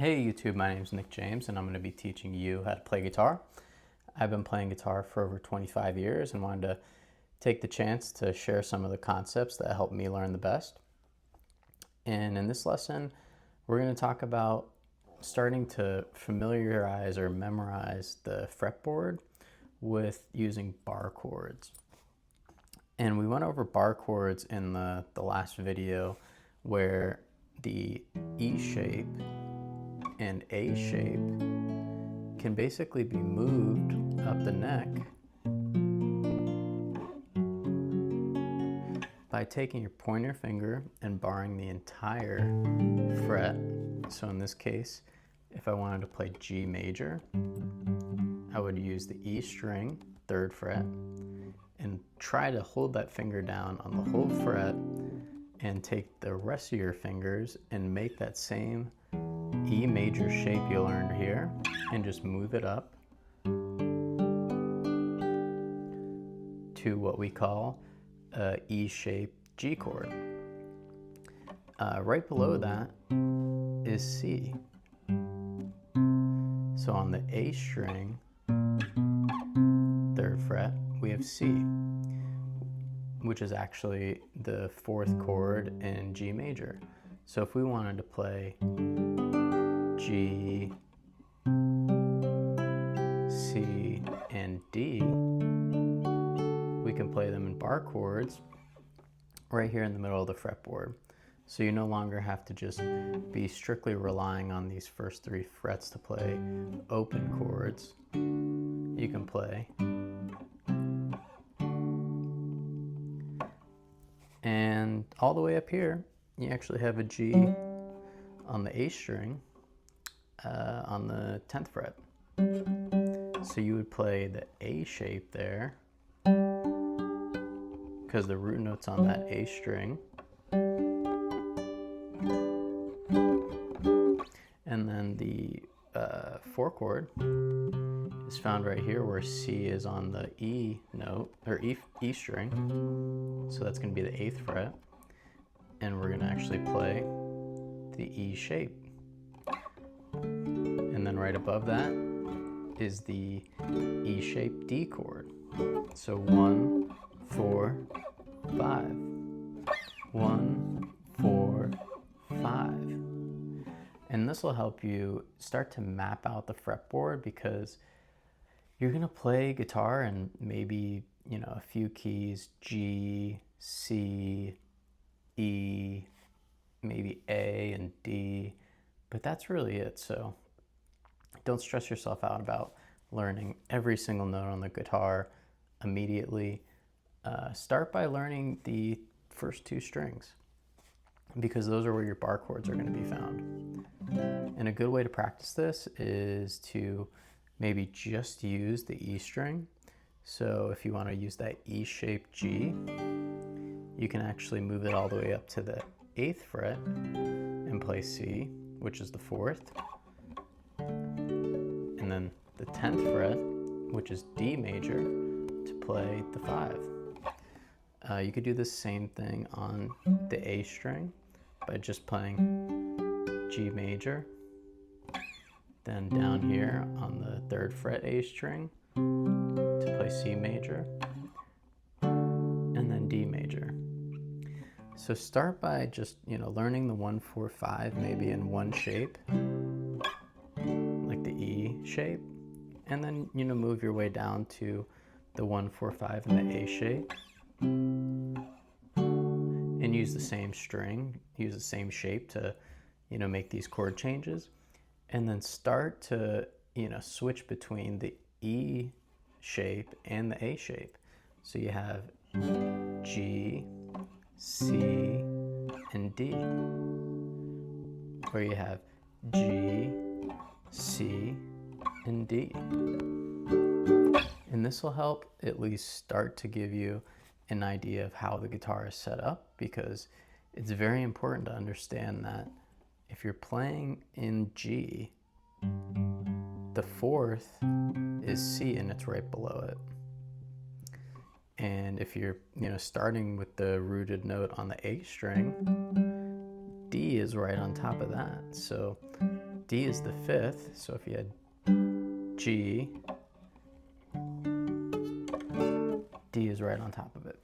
Hey YouTube, my name is Nick James and I'm going to be teaching you how to play guitar. I've been playing guitar for over 25 years and wanted to take the chance to share some of the concepts that helped me learn the best. And in this lesson, we're going to talk about starting to familiarize or memorize the fretboard with using bar chords. And we went over bar chords in the last video where the E shape and A shape can basically be moved up the neck by taking your pointer finger and barring the entire fret. So in this case, if I wanted to play G major, I would use the E string, 3rd fret, and try to hold that finger down on the whole fret and take the rest of your fingers and make that same E major shape you learned here and just move it up to what we call a E shaped G chord. Right below that is C. So on the A string, 3rd fret, we have C, which is actually the 4th chord in G major. So if we wanted to play G, C, and D, we can play them in bar chords right here in the middle of the fretboard. So you no longer have to just be strictly relying on these first 3 frets to play open chords. You can play. And all the way up here, you actually have a G on the A string on the 10th fret. So you would play the A shape there because the root note's on that A string. And then the 4 chord is found right here where C is on the E note, or E string. So that's going to be the 8th fret. And we're going to actually play the E shape. And then right above that is the E shaped D chord. So 1, 4, 5. 1, 4, 5. And this will help you start to map out the fretboard because you're going to play guitar and maybe, a few keys, G, C, E, maybe A and D, but that's really it. So don't stress yourself out about learning every single note on the guitar immediately. Start by learning the first 2 strings because those are where your bar chords are going to be found. And a good way to practice this is to maybe just use the E string. So if you want to use that E-shaped G, you can actually move it all the way up to the 8th fret and play C, which is the 4th. And then the 10th fret, which is D major, to play the 5. You could do the same thing on the A string by just playing G major. Then down here on the 3rd fret A string to play C major. And then D major. So start by just, learning the 1, 4, 5 maybe in one shape, like the E shape, and then, move your way down to the 1, 4, 5 in the A shape, and use the same string, use the same shape to, make these chord changes, and then start to, switch between the E shape and the A shape. So you have G, C, and D, where you have G, C, and D. And this will help at least start to give you an idea of how the guitar is set up, because it's very important to understand that if you're playing in G, the 4th is C and it's right below it. And if you're, starting with the rooted note on the A string, D is right on top of that. So D is the fifth, so if you had G, D is right on top of it.